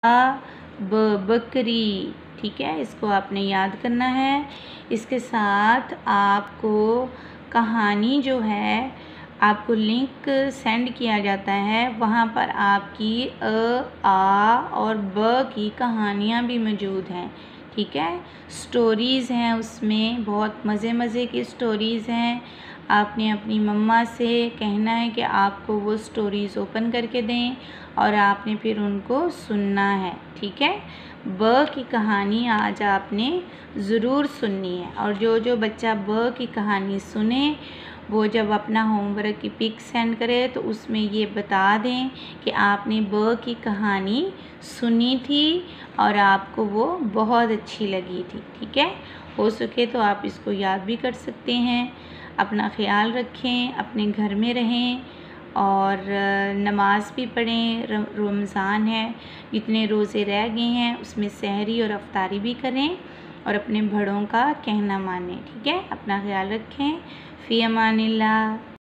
बकरी। ठीक है, इसको आपने याद करना है। इसके साथ आपको कहानी जो है आपको लिंक सेंड किया जाता है, वहाँ पर आपकी आ और ब की कहानियाँ भी मौजूद हैं। ठीक है, स्टोरीज़ हैं उसमें, बहुत मज़े की स्टोरीज़ हैं। आपने अपनी मम्मा से कहना है कि आपको वो स्टोरीज़ ओपन करके दें और आपने फिर उनको सुनना है। ठीक है, ब की कहानी आज आपने ज़रूर सुननी है, और जो बच्चा ब की कहानी सुने वो जब अपना होमवर्क की पिक सेंड करे तो उसमें ये बता दें कि आपने ब की कहानी सुनी थी और आपको वो बहुत अच्छी लगी थी। ठीक है, हो सके तो आप इसको याद भी कर सकते हैं। अपना ख्याल रखें, अपने घर में रहें और नमाज़ भी पढ़ें। रमज़ान है, जितने रोज़े रह गए हैं उसमें सहरी और अफ्तारी भी करें और अपने बड़ों का कहना मानें। ठीक है, अपना ख्याल रखें। फ़ी अमानिल्लाह।